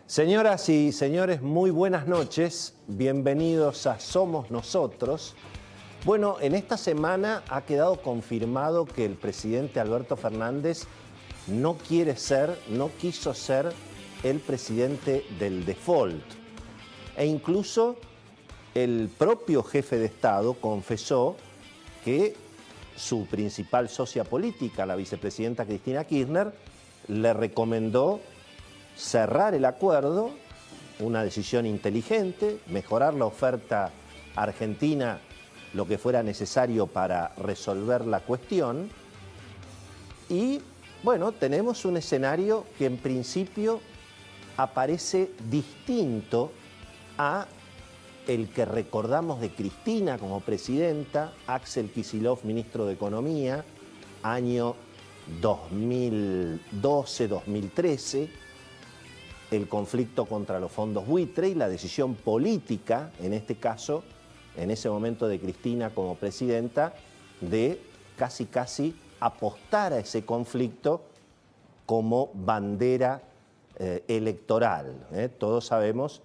Señoras y señores, muy buenas noches. Bienvenidos a Somos Nosotros. Bueno, en esta semana ha quedado confirmado que el presidente Alberto Fernández no quiso ser el presidente del default. E incluso el propio jefe de Estado confesó que su principal socia política, la vicepresidenta Cristina Kirchner, le recomendó cerrar el acuerdo, una decisión inteligente, mejorar la oferta argentina lo que fuera necesario para resolver la cuestión. Y bueno, tenemos un escenario que en principio aparece distinto a el que recordamos de Cristina como presidenta, Axel Kicillof, ministro de Economía, año 2012-2013, el conflicto contra los fondos buitre y la decisión política, en este caso, en ese momento de Cristina como presidenta, de casi apostar a ese conflicto como bandera electoral. Todos sabemos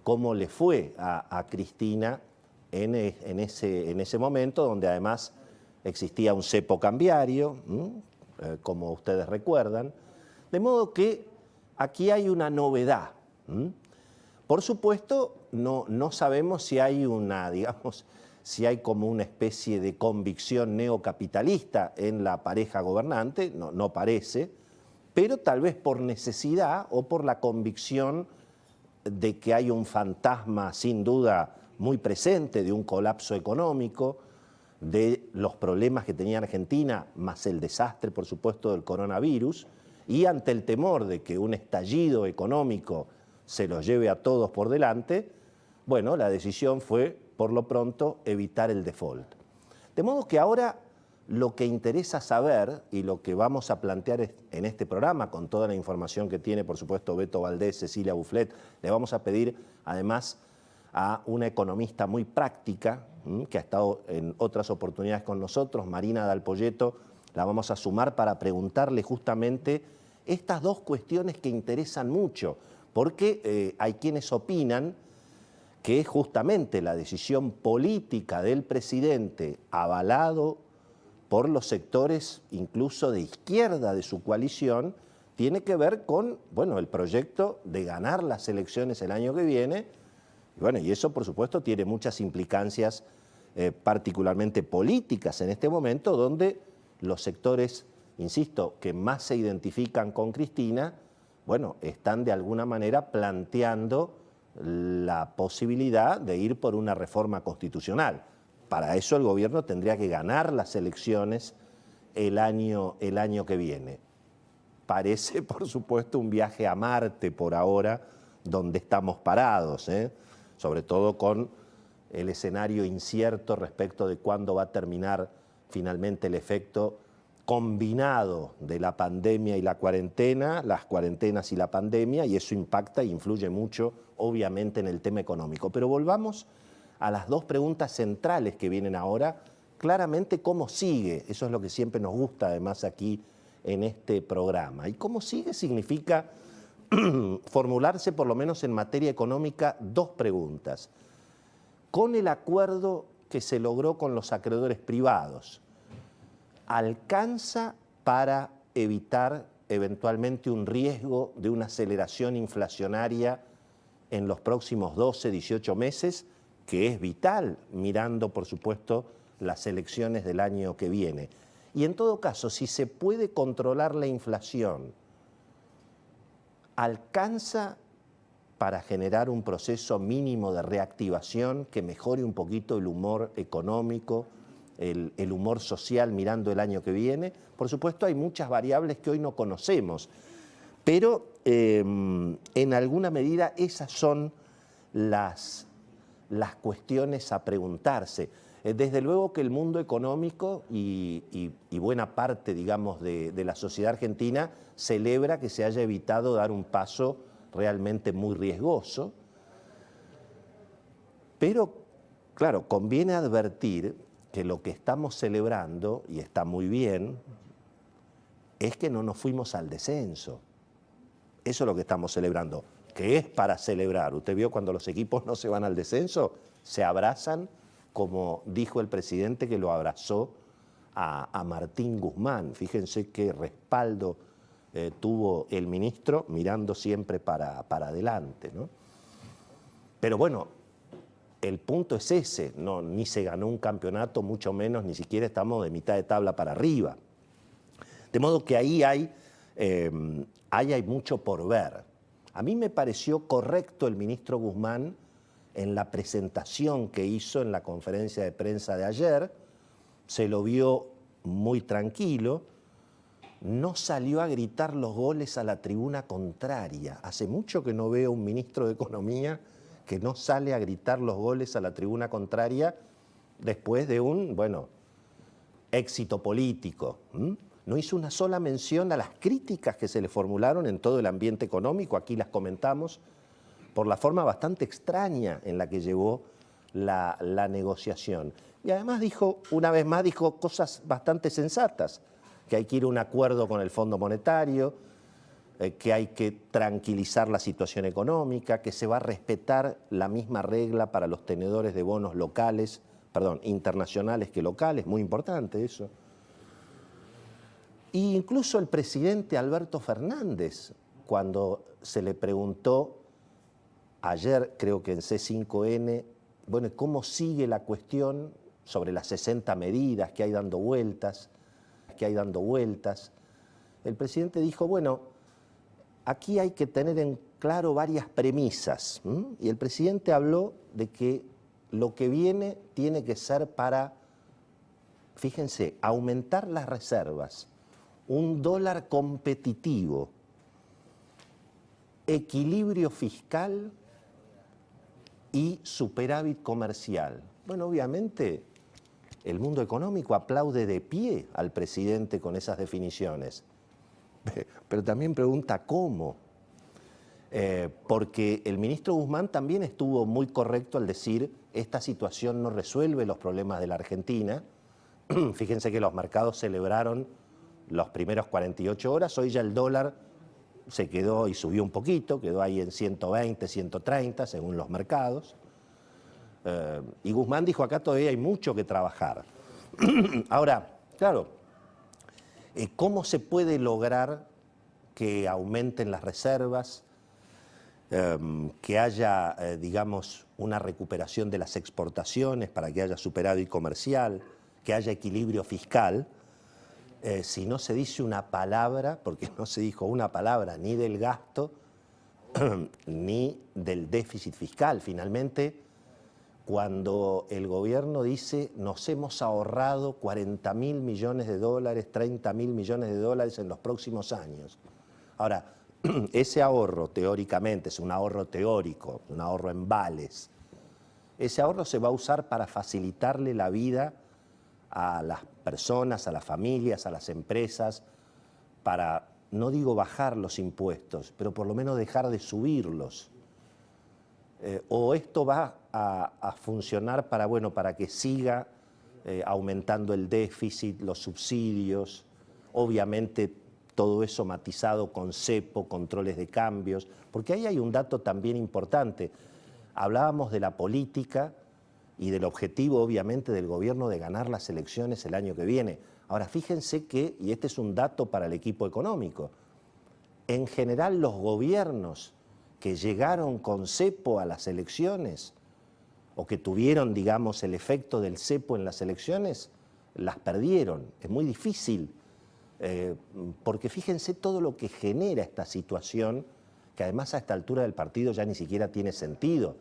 cómo le fue a Cristina en ese momento, donde además existía un cepo cambiario, como ustedes recuerdan. De modo que aquí hay una novedad. Por supuesto, no sabemos si hay si hay como una especie de convicción neocapitalista en la pareja gobernante, no parece, pero tal vez por necesidad o por la convicción de que hay un fantasma sin duda muy presente de un colapso económico, de los problemas que tenía Argentina, más el desastre, por supuesto, del coronavirus, y ante el temor de que un estallido económico se los lleve a todos por delante, bueno, la decisión fue, por lo pronto, evitar el default. De modo que ahora lo que interesa saber, y lo que vamos a plantear en este programa, con toda la información que tiene, por supuesto, Beto Valdés, Cecilia Bufflet, le vamos a pedir, además, a una economista muy práctica, que ha estado en otras oportunidades con nosotros, Marina Dalpolleto, la vamos a sumar para preguntarle justamente estas dos cuestiones que interesan mucho, porque hay quienes opinan que justamente la decisión política del presidente, avalado por los sectores incluso de izquierda de su coalición, tiene que ver con, bueno, el proyecto de ganar las elecciones el año que viene. Bueno, y eso, por supuesto, tiene muchas implicancias particularmente políticas en este momento, donde los sectores, insisto, que más se identifican con Cristina, bueno, están de alguna manera planteando la posibilidad de ir por una reforma constitucional. Para eso el gobierno tendría que ganar las elecciones el año que viene. Parece, por supuesto, un viaje a Marte por ahora, donde estamos parados, sobre todo con el escenario incierto respecto de cuándo va a terminar finalmente el efecto combinado de la pandemia y la cuarentena, las cuarentenas y la pandemia, y eso impacta e influye mucho, obviamente, en el tema económico. Pero volvamos a las dos preguntas centrales que vienen ahora. Claramente, ¿cómo sigue? Eso es lo que siempre nos gusta, además, aquí en este programa. Y cómo sigue significa formularse, por lo menos en materia económica, dos preguntas. Con el acuerdo que se logró con los acreedores privados, ¿alcanza para evitar eventualmente un riesgo de una aceleración inflacionaria en los próximos 12, 18 meses, que es vital, mirando, por supuesto, las elecciones del año que viene? Y en todo caso, si se puede controlar la inflación, ¿alcanza para generar un proceso mínimo de reactivación que mejore un poquito el humor económico, el humor social mirando el año que viene? Por supuesto, hay muchas variables que hoy no conocemos, pero en alguna medida esas son las cuestiones a preguntarse. Desde luego que el mundo económico y buena parte, digamos, de la sociedad argentina celebra que se haya evitado dar un paso realmente muy riesgoso, pero, claro, conviene advertir que lo que estamos celebrando, y está muy bien, es que no nos fuimos al descenso. Eso es lo que estamos celebrando, que es para celebrar. Usted vio cuando los equipos no se van al descenso, se abrazan, como dijo el presidente que lo abrazó a Martín Guzmán. Fíjense qué respaldo tuvo el ministro mirando siempre para adelante, ¿no? Pero bueno, el punto es ese, no, ni se ganó un campeonato, mucho menos, ni siquiera estamos de mitad de tabla para arriba. De modo que ahí hay mucho por ver. A mí me pareció correcto el ministro Guzmán en la presentación que hizo en la conferencia de prensa de ayer, se lo vio muy tranquilo, no salió a gritar los goles a la tribuna contraria. Hace mucho que no veo un ministro de Economía que no sale a gritar los goles a la tribuna contraria después de un, bueno, éxito político. No hizo una sola mención a las críticas que se le formularon en todo el ambiente económico, aquí las comentamos, por la forma bastante extraña en la que llevó la negociación. Y además dijo, una vez más, dijo cosas bastante sensatas, que hay que ir a un acuerdo con el Fondo Monetario, que hay que tranquilizar la situación económica, que se va a respetar la misma regla para los tenedores de bonos locales, perdón, internacionales que locales, muy importante eso. E incluso el presidente Alberto Fernández, cuando se le preguntó ayer, creo que en C5N, bueno, ¿cómo sigue la cuestión sobre las 60 medidas que hay dando vueltas? El presidente dijo, bueno, aquí hay que tener en claro varias premisas. Y el presidente habló de que lo que viene tiene que ser para, fíjense, aumentar las reservas, un dólar competitivo, equilibrio fiscal y superávit comercial. Bueno, obviamente el mundo económico aplaude de pie al presidente con esas definiciones, pero también pregunta cómo, porque el ministro Guzmán también estuvo muy correcto al decir esta situación no resuelve los problemas de la Argentina. Fíjense que los mercados celebraron los primeros 48 horas, hoy ya el dólar se quedó y subió un poquito, quedó ahí en 120, 130 según los mercados. Y Guzmán dijo, acá todavía hay mucho que trabajar. Ahora, claro, ¿cómo se puede lograr que aumenten las reservas, que haya, digamos, una recuperación de las exportaciones para que haya superávit comercial, que haya equilibrio fiscal, si no se dice una palabra, porque no se dijo una palabra ni del gasto ni del déficit fiscal? Finalmente, cuando el gobierno dice nos hemos ahorrado 40.000 millones de dólares, 30.000 millones de dólares en los próximos años. Ahora, ese ahorro teóricamente es un ahorro teórico, un ahorro en vales. Ese ahorro se va a usar para facilitarle la vida a las personas, a las familias, a las empresas, para, no digo bajar los impuestos, pero por lo menos dejar de subirlos. O esto va a funcionar para, bueno, para que siga aumentando el déficit, los subsidios, obviamente todo eso matizado con cepo, controles de cambios, porque ahí hay un dato también importante. Hablábamos de la política y del objetivo, obviamente, del gobierno de ganar las elecciones el año que viene. Ahora, fíjense que, y este es un dato para el equipo económico, en general los gobiernos que llegaron con cepo a las elecciones o que tuvieron, digamos, el efecto del cepo en las elecciones, las perdieron. Es muy difícil, porque fíjense todo lo que genera esta situación, que además a esta altura del partido ya ni siquiera tiene sentido.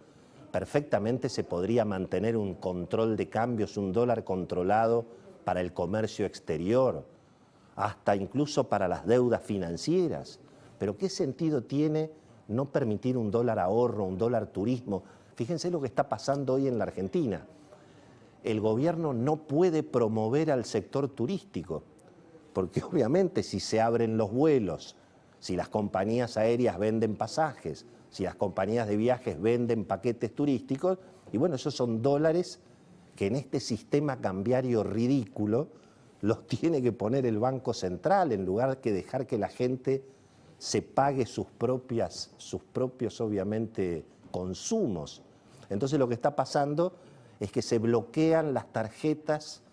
Perfectamente se podría mantener un control de cambios, un dólar controlado para el comercio exterior, hasta incluso para las deudas financieras. Pero ¿qué sentido tiene no permitir un dólar ahorro, un dólar turismo? Fíjense lo que está pasando hoy en la Argentina. El gobierno no puede promover al sector turístico, porque obviamente si se abren los vuelos, si las compañías aéreas venden pasajes, si las compañías de viajes venden paquetes turísticos, y bueno, esos son dólares que en este sistema cambiario ridículo los tiene que poner el Banco Central en lugar de dejar que la gente se pague sus propios, obviamente, consumos. Entonces lo que está pasando es que se bloquean las tarjetas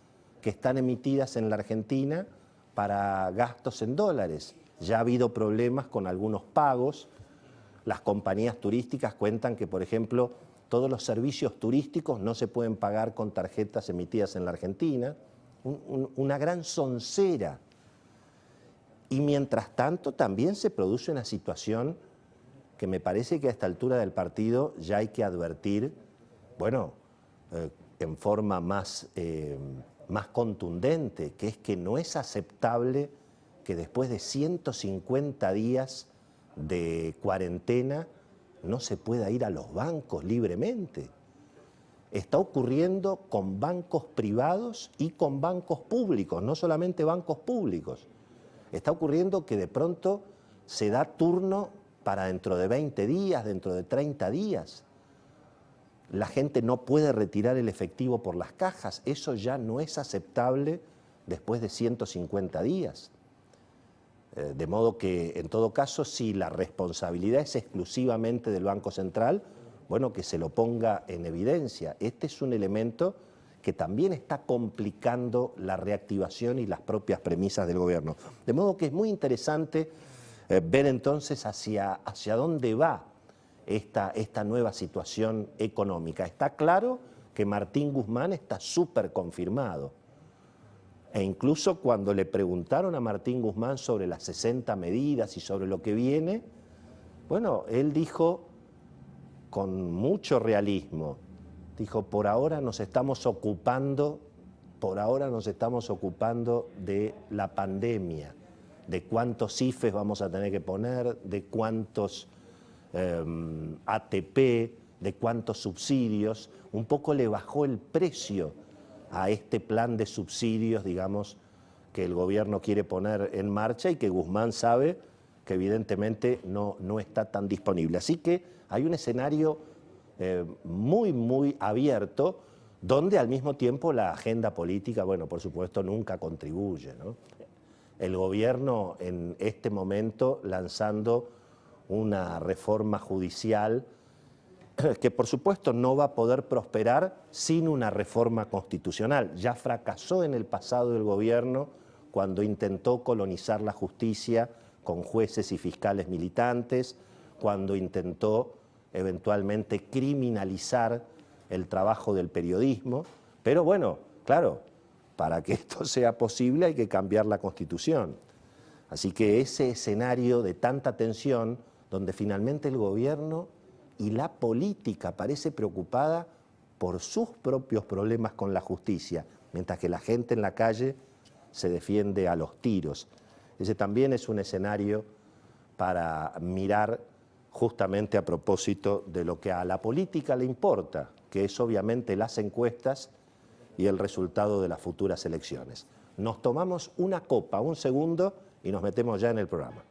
que están emitidas en la Argentina para gastos en dólares. Ya ha habido problemas con algunos pagos. Las compañías turísticas cuentan que, por ejemplo, todos los servicios turísticos no se pueden pagar con tarjetas emitidas en la Argentina. Una gran soncera. Y mientras tanto también se produce una situación que me parece que a esta altura del partido ya hay que advertir, bueno, en forma más contundente, que es que no es aceptable que después de 150 días de cuarentena no se pueda ir a los bancos libremente. Está ocurriendo con bancos privados y con bancos públicos, no solamente bancos públicos. Está ocurriendo que de pronto se da turno para dentro de 20 días, dentro de 30 días. La gente no puede retirar el efectivo por las cajas. Eso ya no es aceptable después de 150 días. De modo que, en todo caso, si la responsabilidad es exclusivamente del Banco Central, bueno, que se lo ponga en evidencia. Este es un elemento que también está complicando la reactivación y las propias premisas del gobierno. De modo que es muy interesante ver entonces hacia dónde va esta nueva situación económica. Está claro que Martín Guzmán está súper confirmado. E incluso cuando le preguntaron a Martín Guzmán sobre las 60 medidas y sobre lo que viene, bueno, él dijo con mucho realismo, dijo, por ahora nos estamos ocupando de la pandemia, de cuántos IFES vamos a tener que poner, de cuántos ATP, de cuántos subsidios. Un poco le bajó el precio a este plan de subsidios, digamos, que el gobierno quiere poner en marcha y que Guzmán sabe que evidentemente no está tan disponible. Así que hay un escenario muy abierto, donde al mismo tiempo la agenda política, bueno, por supuesto, nunca contribuye, ¿no? El gobierno en este momento lanzando una reforma judicial que por supuesto no va a poder prosperar sin una reforma constitucional. Ya fracasó en el pasado el gobierno cuando intentó colonizar la justicia con jueces y fiscales militantes, cuando intentó eventualmente criminalizar el trabajo del periodismo. Pero bueno, claro, para que esto sea posible hay que cambiar la Constitución. Así que ese escenario de tanta tensión, donde finalmente el gobierno y la política parece preocupada por sus propios problemas con la justicia, mientras que la gente en la calle se defiende a los tiros. Ese también es un escenario para mirar justamente a propósito de lo que a la política le importa, que es obviamente las encuestas y el resultado de las futuras elecciones. Nos tomamos una copa, un segundo, y nos metemos ya en el programa.